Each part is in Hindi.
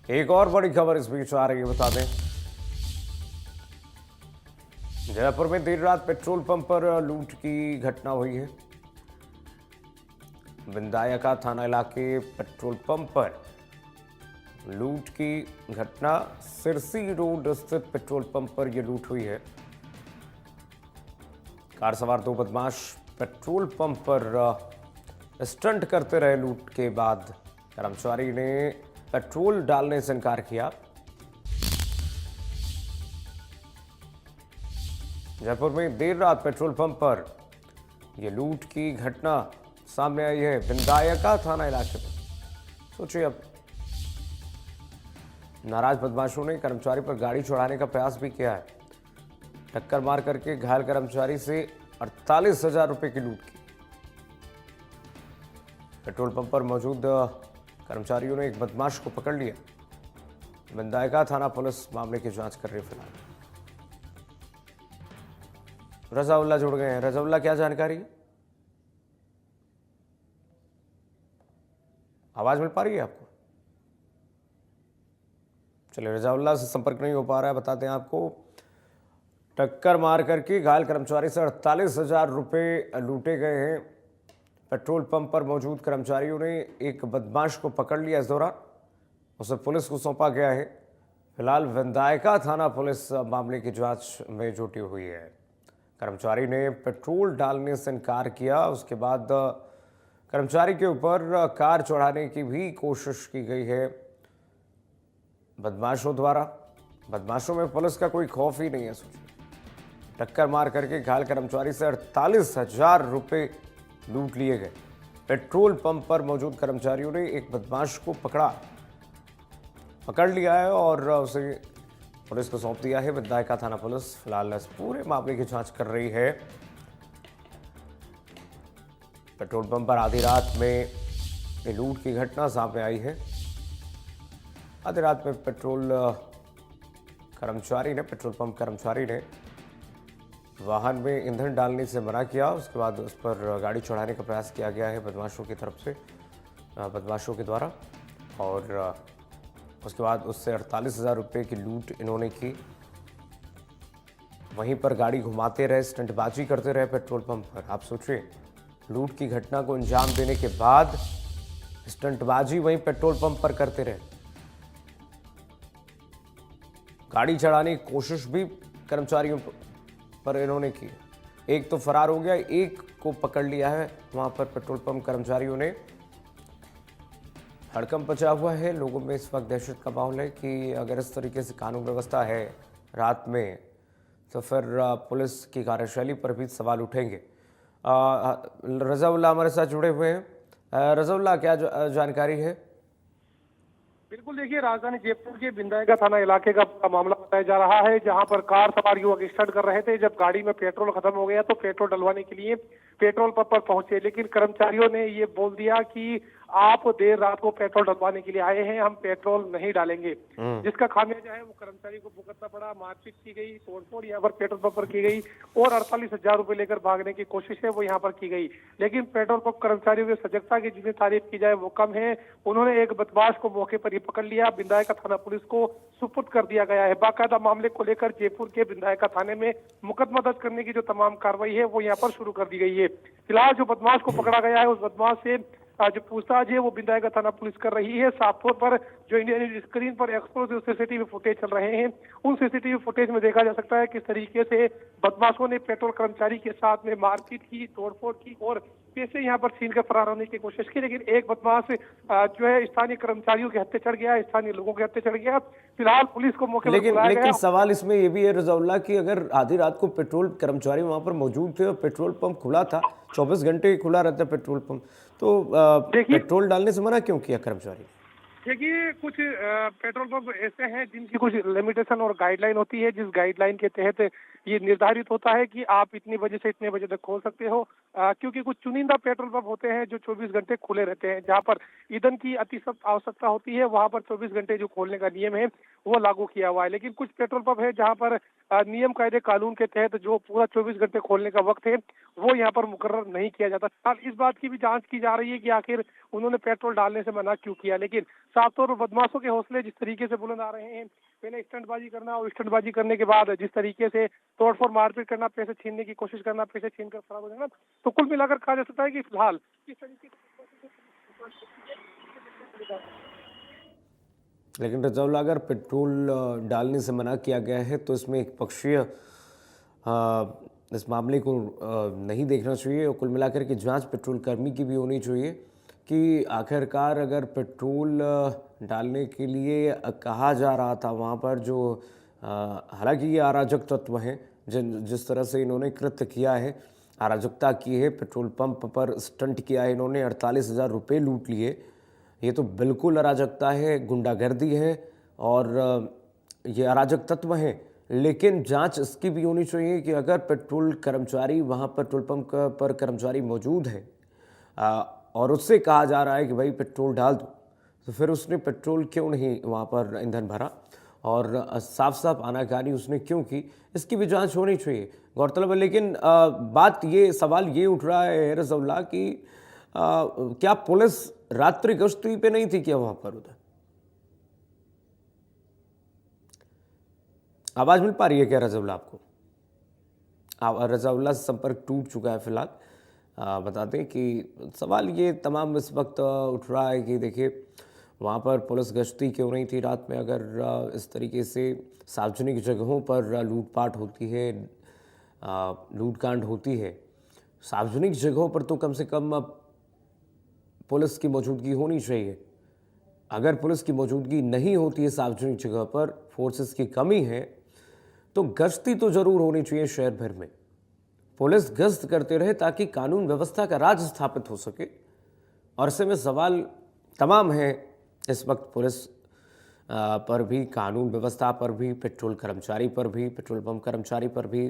एक और बड़ी खबर इस बीच आ रही है, बता दें जयपुर में देर रात पेट्रोल पंप पर लूट की घटना हुई है। विंदायका थाना इलाके पेट्रोल पंप पर लूट की घटना, सिरसी रोड स्थित पेट्रोल पंप पर यह लूट हुई है। कार सवार दो बदमाश पेट्रोल पंप पर स्टंट करते रहे। लूट के बाद कर्मचारी ने पेट्रोल डालने से इनकार किया। जयपुर में देर रात पेट्रोल पंप पर यह लूट की घटना सामने आई है, विंदायका थाना इलाके में। सोचिए, अब नाराज बदमाशों ने कर्मचारी पर गाड़ी चढ़ाने का प्रयास भी किया है। टक्कर मार करके घायल कर्मचारी से 48,000 रुपए की लूट की। पेट्रोल पंप पर मौजूद कर्मचारियों ने एक बदमाश को पकड़ लिया। विंदायका थाना पुलिस मामले की जांच कर रही है। फिलहाल रजाउल्ला जुड़ गए हैं। रजाउल्ला, क्या जानकारी? आवाज मिल पा रही है आपको? चलिए, रजाउल्ला से संपर्क नहीं हो पा रहा है। बताते हैं आपको, टक्कर मार करके घायल कर्मचारी से 48,000 रुपए लूटे गए हैं। पेट्रोल पंप पर मौजूद कर्मचारियों ने एक बदमाश को पकड़ लिया। इस दौरान उसे पुलिस को सौंपा गया है। फिलहाल विंदायका थाना पुलिस मामले की जांच में जुटी हुई है। कर्मचारी ने पेट्रोल डालने से इनकार किया। उसके बाद कर्मचारी के ऊपर कार चढ़ाने की भी कोशिश की गई है बदमाशों द्वारा। बदमाशों में पुलिस का कोई खौफ ही नहीं है। सोचिए, टक्कर मार करके घायल कर्मचारी से 48,000 रुपए लूट लिए गए। पेट्रोल पंप पर मौजूद कर्मचारियों ने एक बदमाश को पकड़ लिया है और उसे पुलिस को सौंप दिया है। विंदायका थाना पुलिस फिलहाल इस पूरे मामले की जांच कर रही है। पेट्रोल पंप पर आधी रात में लूट की घटना सामने आई है। आधी रात में पेट्रोल पंप कर्मचारी ने वाहन में ईंधन डालने से मना किया। उसके बाद उस पर गाड़ी चढ़ाने का प्रयास किया गया है बदमाशों की तरफ से, बदमाशों के द्वारा, और उसके बाद उससे 48,000 रुपये की लूट इन्होंने की। वहीं पर गाड़ी घुमाते रहे, स्टंटबाजी करते रहे पेट्रोल पंप पर। आप सोचिए, लूट की घटना को अंजाम देने के बाद स्टंटबाजी वहीं पेट्रोल पंप पर करते रहे। गाड़ी चढ़ाने की कोशिश भी कर्मचारियों पर इन्होंने की। एक तो फरार हो गया, एक को पकड़ लिया है। वहां पर पेट्रोल पंप कर्मचारियों ने हड़कंप मचा हुआ है। लोगों में इस वक्त दहशत का माहौल है कि अगर इस तरीके से कानून व्यवस्था है रात में, तो फिर पुलिस की कार्यशैली पर भी सवाल उठेंगे। रजाउल्ला हमारे साथ जुड़े हुए हैं। रजाउल्ला, क्या जानकारी है? बिल्कुल, देखिए, राजधानी जयपुर के विंदायका थाना इलाके का मामला बताया जा रहा है, जहां पर कार सवार युवक स्टंट कर रहे थे। जब गाड़ी में पेट्रोल खत्म हो गया तो पेट्रोल डलवाने के लिए पेट्रोल पंप पर पहुंचे, लेकिन कर्मचारियों ने ये बोल दिया कि आप देर रात को पेट्रोल डलवाने के लिए आए हैं, हम पेट्रोल नहीं डालेंगे। जिसका खामियाजा है वो कर्मचारी को भुगतना पड़ा। मारपीट की गई, तोड़फोड़ यहाँ पर पेट्रोल पंप पर की गई और 48,000 रुपए लेकर भागने की कोशिश है वो यहाँ पर की गई। लेकिन पेट्रोल पंप कर्मचारियों की सजगता की जितनी तारीफ की जाए वो कम है। उन्होंने एक बदमाश को मौके पर ही पकड़ लिया। विंदायका थाना पुलिस को सुपुर्द कर दिया गया है। बाकायदा मामले को लेकर जयपुर के विंदायका थाने में मुकदमा दर्ज करने की जो तमाम कार्रवाई है वो यहाँ पर शुरू कर दी गई है। फिलहाल जो बदमाश को पकड़ा गया है, उस बदमाश से जो पूछताछ है वो विंदायका थाना पुलिस कर रही है। साफ तौर पर जो इंडियन स्क्रीन पर एक्सक्लूसिव सीसीटीवी फुटेज चल रहे हैं, उन सीसीटीवी फुटेज में देखा जा सकता है किस तरीके से बदमाशों ने पेट्रोल कर्मचारी के साथ में मारपीट की, तोड़फोड़ की और पैसे यहाँ पर छीन कर फरार होने की कोशिश की। लेकिन एक बदमाश जो है स्थानीय कर्मचारियों के हत्थे चढ़ गया, स्थानीय लोगों के हत्थे चढ़ गया। फिलहाल पुलिस को मौके पर बुलाया गया। लेकिन सवाल इसमें यह भी है रजाउल्ला कि अगर आधी रात को पेट्रोल कर्मचारी वहां पर मौजूद थे और पेट्रोल पंप खुला था, 24 घंटे खुला रहता है पेट्रोल पंप, तो पेट्रोल डालने से मना क्यों किया कर्मचारी? देखिए, कुछ पेट्रोल पंप ऐसे हैं जिनकी कुछ लिमिटेशन और गाइडलाइन होती है, जिस गाइडलाइन के तहत ये निर्धारित होता है कि आप इतनी बजे से इतने बजे तक खोल सकते हो, क्योंकि कुछ चुनिंदा पेट्रोल पंप होते हैं जो 24 घंटे खुले रहते हैं। जहां पर ईंधन की अति सख्त आवश्यकता होती है वहां पर 24 घंटे जो खोलने का नियम है वो लागू किया हुआ है। लेकिन कुछ पेट्रोल पंप है जहां पर नियम कायदे कानून के तहत जो पूरा 24 घंटे खोलने का वक्त है वो यहाँ पर मुकर्रर नहीं किया जाता। इस बात की भी जांच की जा रही है कि आखिर उन्होंने पेट्रोल डालने से मना क्यों किया। लेकिन साफ तौर पर बदमाशों के हौसले जिस तरीके से बुलंद आ रहे हैं, पहले स्टंटबाजी करना और स्टंटबाजी करने के बाद जिस तरीके से तोड़फोड़ मारपीट करना, पैसे छीनने की कोशिश करना, पैसे छीन कर फरार हो जाना, तो कुल मिलाकर कहा जा सकता है कि फिलहाल किस तरीके लेकिन रजौला, अगर पेट्रोल डालने से मना किया गया है तो इसमें एक पक्षीय इस मामले को नहीं देखना चाहिए और कुल मिलाकर के जांच पेट्रोल कर्मी की भी होनी चाहिए कि आखिरकार अगर पेट्रोल डालने के लिए कहा जा रहा था वहाँ पर जो हालांकि ये अराजक तत्व हैं जिस तरह से इन्होंने कृत्य किया है, अराजकता की है, पेट्रोल पंप पर स्टंट किया है, इन्होंने 48,000 रुपये लूट लिए। ये तो बिल्कुल अराजकता है, गुंडागर्दी है और ये अराजक तत्व हैं। लेकिन जांच इसकी भी होनी चाहिए कि अगर पेट्रोल कर्मचारी वहाँ पेट्रोल पंप पर कर्मचारी मौजूद है और उससे कहा जा रहा है कि भाई पेट्रोल डाल दो, तो फिर उसने पेट्रोल क्यों नहीं वहाँ पर ईंधन भरा और साफ साफ आनाकानी उसने क्यों की, इसकी भी जांच होनी चाहिए, गौरतलब है। लेकिन सवाल ये उठ रहा है रजौला कि क्या पुलिस रात्रि गश्ती पे नहीं थी क्या वहां पर? उधर आवाज मिल पा रही है क्या रजौला आपको? रजौला से संपर्क टूट चुका है फिलहाल। बता दें कि सवाल ये तमाम इस वक्त उठ रहा है कि देखिए वहाँ पर पुलिस गश्ती क्यों नहीं थी रात में, अगर इस तरीके से सार्वजनिक जगहों पर लूटपाट होती है, लूटकांड होती है, सार्वजनिक जगहों पर तो कम से कम पुलिस की मौजूदगी होनी चाहिए। अगर पुलिस की मौजूदगी नहीं होती है सार्वजनिक जगह पर, फोर्सेस की कमी है, तो गश्ती तो जरूर होनी चाहिए शहर भर में। पुलिस गश्त करते रहे ताकि कानून व्यवस्था का राज स्थापित हो सके। और ऐसे में सवाल तमाम है इस वक्त पुलिस पर भी, कानून व्यवस्था पर भी, पेट्रोल कर्मचारी पर भी, पेट्रोल पंप कर्मचारी पर भी,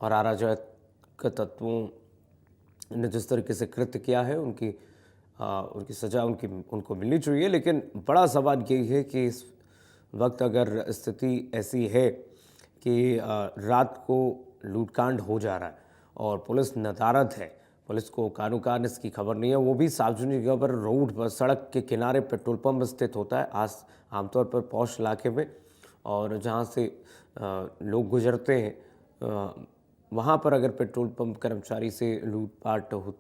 और अराजक तत्वों ने जिस तरीके से कृत्य किया है उनकी सज़ा उनको मिलनी चाहिए। लेकिन बड़ा सवाल यही है कि इस वक्त अगर स्थिति ऐसी है कि रात को लूटकांड हो जा रहा है और पुलिस नदारद है, पुलिस को कानून इसकी खबर नहीं है, वो भी सार्वजनिक जगह पर, रोड पर, सड़क के किनारे पेट्रोल पंप स्थित होता है आमतौर पर पॉश इलाके में, और जहाँ से लोग गुजरते हैं वहाँ पर अगर पेट्रोल पंप कर्मचारी से लूटपाट होती